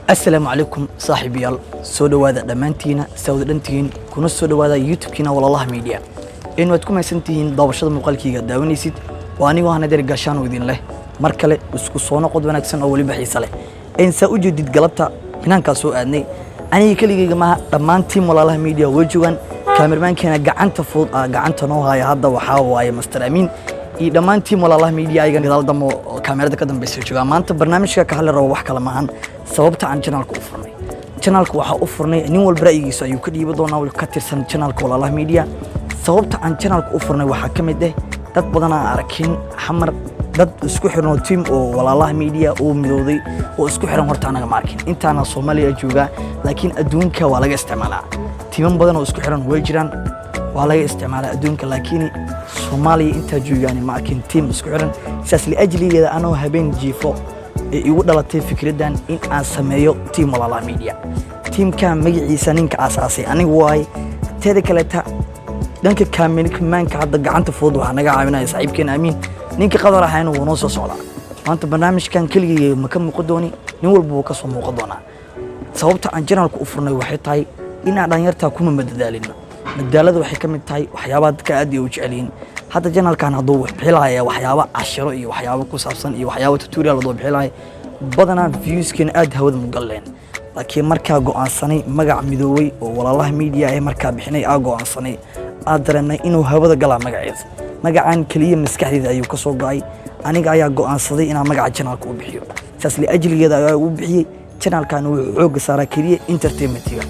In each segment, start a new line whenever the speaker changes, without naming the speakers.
السلام عليكم صاحبي يال سودو هذا دمانتينا سود دنتين كنا سودو هذا يوتيوب كنا والله ميديا إنه تكون سنتين ضابشة مقالكية داونيسيد وأنا وأنا دري قشان ودين له مركله وسكوسونا قد ونكسن أولي بحيس له إن سأوجد قلبته هنا كسوء أنا كلي جماعة دمانتين والله ميديا وجوان كاميرمان كنا قعنت فوض قعنت نوها يا هذا وحاو يا مستر أمين dhammaantiin walaalaha media aygan gadaal damo kaamirada ka dambeysay jooga maanta barnaamijka ka hadla rabo wax kala maahan sababta aan channelku waxa u furnay nin walba ra'yigiisa ayuu ka dhiibo doonaa wal ka tirsan channelka walaalaha media sababta aan channelku u furnay waxa kamid ah dad badan aan arkin xamar dad isku xiran team oo walaalaha media oo midooday oo isku xiran horta anaga ma arkin intaana Soomaaliya jooga laakiin adduunka waa laga isticmaalaa team badan oo isku xiran way jiraan waa laga isticmaalaa adduunka laakiin Soomaaliya inta joogaan ma arkin team isku xiran saas li ajligeeda anoo habeen jiifo ee igu dhalatay fikradan in aan sameeyo team walaalaha media teamka magaciisa ninka asaasay anigu waay teeda kale ta dhanka kaamirmanka hadda gacanta fudud waxa naga caawinaya saaxiibkeen Amiin ninka qadar ahayna wuu noo soo socdaa maanta barnaamijkan kaliya ma ka muuqdooni nin walba uu ka soo muuqdoona sababta aan channelku u furnay waxay tahay in aan dhalinyarta kuma madadaalino madaalada waxay kamid tahay waxyaabaha dadka aad u jeceliin hadda channelkan haduu bixilaya waxyaabo cashiro iyo waxyaabo ku saabsan iyo waxyaabo tutorial haduu bixilaya badanaa viewskan aad hawada mugaleen laakiin markaa go'aansanay magac midoobay oo walaalaha media ay markaa bixinay go'aansanay aad dareemay inuu hawada gala magaciisa magacaan kaliya maskaxdayda ayuu ka soo go'ay aniga ayaa go'aansaday inaan magaca channelka u bixiyo saas li ajligeeda ayaa u bixiyay channelkan uu xoog saaray kaliya entertainment-iga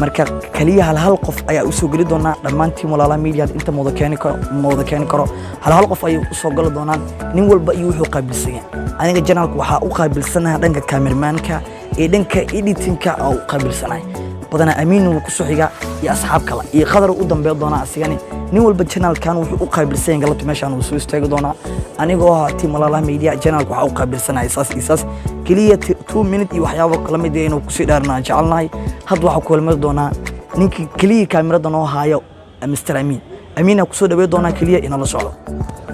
marka kaliya hal qof ayaa u soo gali doona dhamaantiin walaalaha media inta moodo keeni karo hal qof ayuu u soo gali doonaan nin walba iyo wuxuu qaabilsan aniga channelku waxa u qaabilsanahay dhanka cameramanka ee dhanka editingka oo qaabilsanahay badana Amiin uu ku soo xiga iyo asxaab kale iyo qadar u dambeeyo doona asigani nin walba channelkan wuxuu u qaabilsan galabta meeshan uu soo istaagi doona anigoo ah team walaalaha media channelku waxa u qaabilsanahay isaas kaliya 2 minutes iyo waxyaabo kala mid ah inuu ku sii dhaarnaa jecelnahay had waxa ku kulmay doona ninkii kaliya kaamirada noo haayo Mr Amiin ku soo dhaweey doona kaliya in la socdo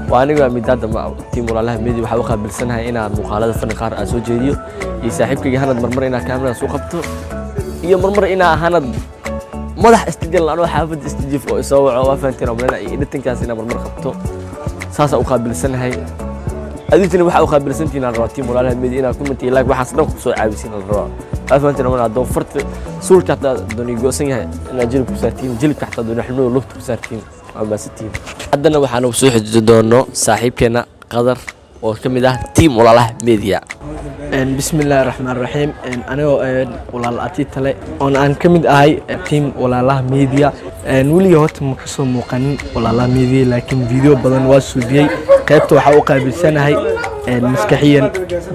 waaniga midada ma team walaalaha media waxa uu qaabilsanahay inaan muuqaalada fan qaar aan soo jeediyo iyo saaxiibkayga hanad marmar inaan kaamirada soo qabto iyo marmar inaan hanad madax istijil anoo xaafad istijif oo soo waco waafantina marna iyo editingkaas inaan marmar qabto saasa u qaabilsanahay adintina waxa uu qaabilsantiin aan raatiin walaalaha media inaan comment iyo like waxaas dhan ku soo caawisin la raaco waafantina marna doo farta suulka dooni goosan yahay inaan jilib ku saartiin jilibka xataa dooni xubnuhu lugta ku saartiin ama sitiin haddana waxaan soo xididi doono saaxiibkeena qadar oo kamid ah team walaalaha media
بسم الله الرحمن الرحيم أنا ولا أتيتله أنا كمد أهاي تيم ولا الله ميديا نولي هات مكسر مقنن ولا الله ميديا لكن فيديو بدن واسودي قيبت وحوقها بالسنة هاي مسكحيا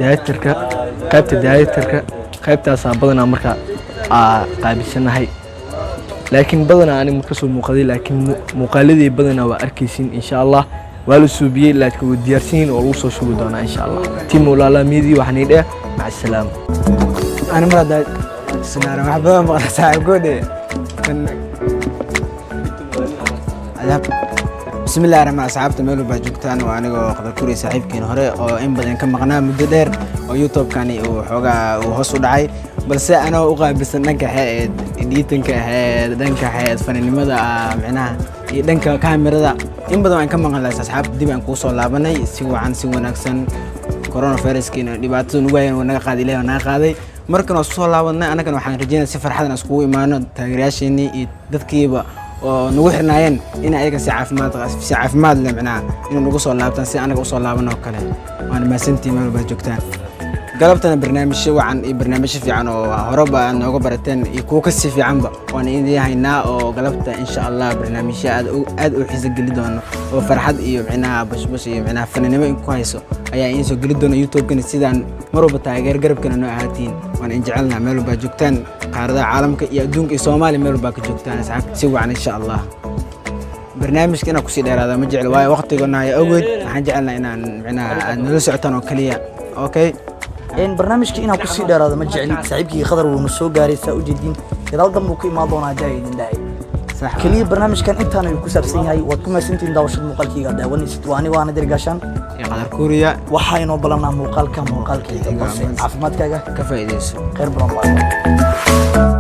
دايتركا قيبت دايتركا قيبت أصابنا أمريكا قابل السنة هاي لكن بدنا أنا مكسر مقدي لكن مقالدي بدنا وأركيسين إن شاء الله والسوبية لكن وديارسين والوصول شو بدنا إن شاء الله تيم ولا لا ميدي وحنيده مع السلامة
أنا مراد سنارة محبوبة مقطع صاحب قودي بسم الله الرحمن الرحيم تميلوا باجوكتان وأنا قدر كوري صاحب كين هراء وإن بدن كم قناة مددر ويوتيوب كاني وحوجا وهوسو دعاي بس أنا أقول بس إنك حاد ديتنك حاد دنك حاد فنان ماذا معناها دنك كاميرا إن بدن كم قناة أصحاب دي بنكوسو لابناي سوى نكسن كورونا فيروس كنا دبعتون وين ونقاد إليه ونقادي مركنا وصول لابنا أنا كنا وحنا رجينا سفر حدا نسقوي معنا تغييرشيني تذكيبه ونوحنا ين إن أيك سعف ماد لمعنا إنه نقصوا لابتن سي أنا قصوا لابنا وكله وأنا ما سنتي مالو بجوكتان قلبتنا برنامج شو عن برنامج في عنه هربا أنه قبرتين يكوكس في عنبا وأنا إندي هينا وقلبت إن شاء الله برنامج أد وحزق جلدونه وفرحت إيو معنا بس إيو معنا فنانين ما كويسو أي إنسو جلدونه يوتيوب كنا سيدان مربوطة غير قرب كنا نوعاتين وأنا إن جعلنا مالو بجوكتان قاردا عالمك يدونك الصومالي مالو بجوكتان ساعات سوى عن إن شاء الله برنامج كنا كسيد هذا مجعل واي وقت قلنا يا أول حنجعلنا إن معنا نلسعتنا وكليا أوكي
إن برنامجك إنه كسي دار هذا مجعل صاحبك خضر ونسوق قاري سأوجدين إذا ضموا كي ما ضونا جاي داعي
صح.
kaliya barnaamijkan intaan ayuu ku saabsan yahay waad ku mahadsantihiin daawashada muuqaalkayga daawanaysid waa aniga waana dirgaashaan
يا قدر كوريا
waxaa inoo balanaa muuqaalka balse caafimaadkaaga
كفاية
khayr badan baa